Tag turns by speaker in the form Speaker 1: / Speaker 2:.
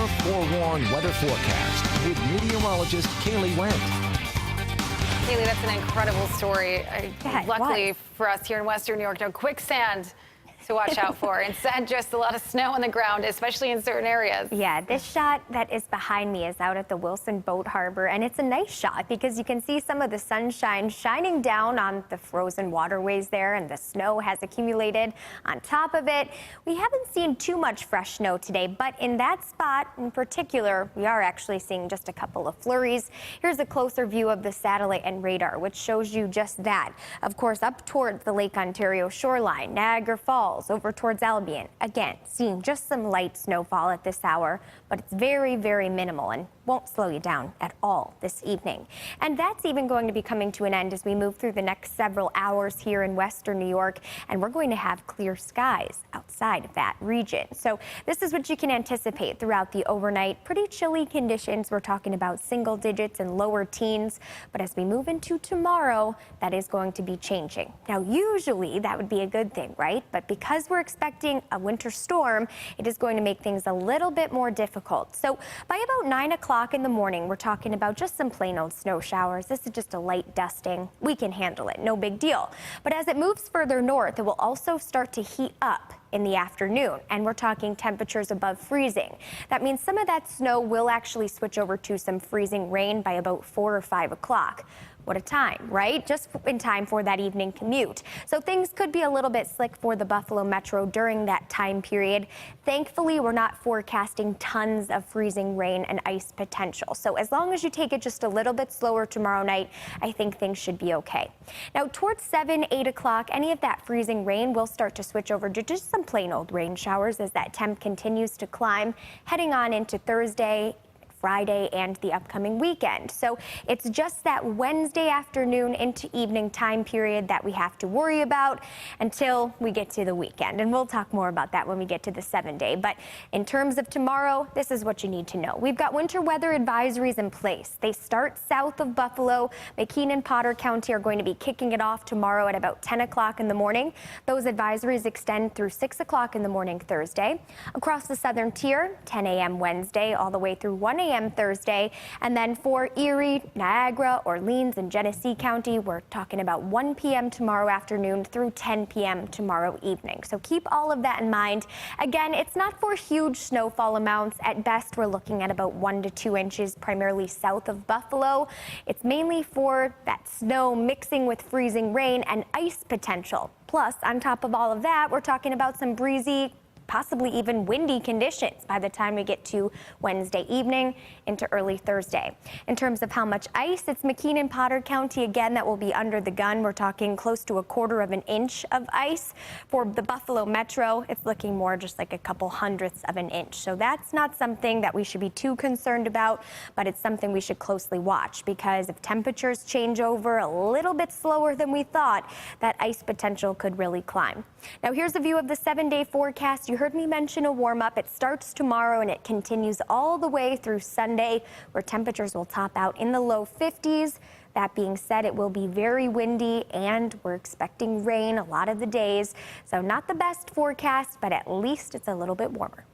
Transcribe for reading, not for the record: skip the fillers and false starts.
Speaker 1: your forewarned weather forecast with meteorologist Kaylee Went.
Speaker 2: Kaylee, that's an incredible story. Luckily for us here in Western New York, no quicksand to watch out for. Instead, just a lot of snow on the ground, especially in certain areas.
Speaker 3: Yeah, this shot that is behind me is out at the Wilson Boat Harbor, and it's a nice shot because you can see some of the sunshine shining down on the frozen waterways there, and the snow has accumulated on top of it. We haven't seen too much fresh snow today, but in that spot in particular, we are actually seeing just a couple of flurries. Here's a closer view of the satellite and radar, which shows you just that. Of course, up towards the Lake Ontario shoreline, Niagara Falls, over towards Albion. Again, seeing just some light snowfall at this hour, but it's very, very minimal and won't slow you down at all this evening. And that's even going to be coming to an end as we move through the next several hours here in Western New York, and we're going to have clear skies outside of that region. So this is what you can anticipate throughout the overnight. Pretty chilly conditions. We're talking about single digits and lower teens, but as we move into tomorrow, that is going to be changing. Now, usually that would be a good thing, right? But because we're expecting a winter storm, it is going to make things a little bit more difficult. So by about 9 o'clock in the morning, we're talking about just some plain old snow showers. This is just a light dusting. We can handle it, no big deal. But as it moves further north, it will also start to heat up in the afternoon, and we're talking temperatures above freezing. That means some of that snow will actually switch over to some freezing rain by about 4 or 5 o'clock. What a time, right? Just in time for that evening commute. So things could be a little bit slick for the Buffalo Metro during that time period. Thankfully, we're not forecasting tons of freezing rain and ice potential. So as long as you take it just a little bit slower tomorrow night, I think things should be okay. Now, towards 7, 8 o'clock, any of that freezing rain will start to switch over to just some plain old rain showers as that temp continues to climb, heading on into Thursday, Friday, and the upcoming weekend. So it's just that Wednesday afternoon into evening time period that we have to worry about until we get to the weekend. And we'll talk more about that when we get to the 7-day. But in terms of tomorrow, this is what you need to know. We've got winter weather advisories in place. They start south of Buffalo. McKean and Potter County are going to be kicking it off tomorrow at about 10 o'clock in the morning. Those advisories extend through 6 o'clock in the morning Thursday. Across the southern tier, 10 a.m. Wednesday all the way through 1 a.m. Thursday. And then for Erie, Niagara, Orleans, and Genesee County, we're talking about 1 p.m. tomorrow afternoon through 10 p.m. tomorrow evening. So keep all of that in mind. Again, it's not for huge snowfall amounts. At best, we're looking at about 1 to 2 inches, primarily south of Buffalo. It's mainly for that snow mixing with freezing rain and ice potential. Plus, on top of all of that, we're talking about some breezy, possibly even windy conditions by the time we get to Wednesday evening into early Thursday. In terms of how much ice, it's McKean and Potter County again that will be under the gun. We're talking close to 1/4 of an inch of ice. For the Buffalo Metro, it's looking more just like a couple hundredths of an inch. So that's not something that we should be too concerned about, but it's something we should closely watch because if temperatures change over a little bit slower than we thought, that ice potential could really climb. Now here's a view of the 7-day forecast. You heard me mention a warm-up. It starts tomorrow and it continues all the way through Sunday, where temperatures will top out in the low 50s. That being said, it will be very windy and we're expecting rain a lot of the days. So not the best forecast, but at least it's a little bit warmer.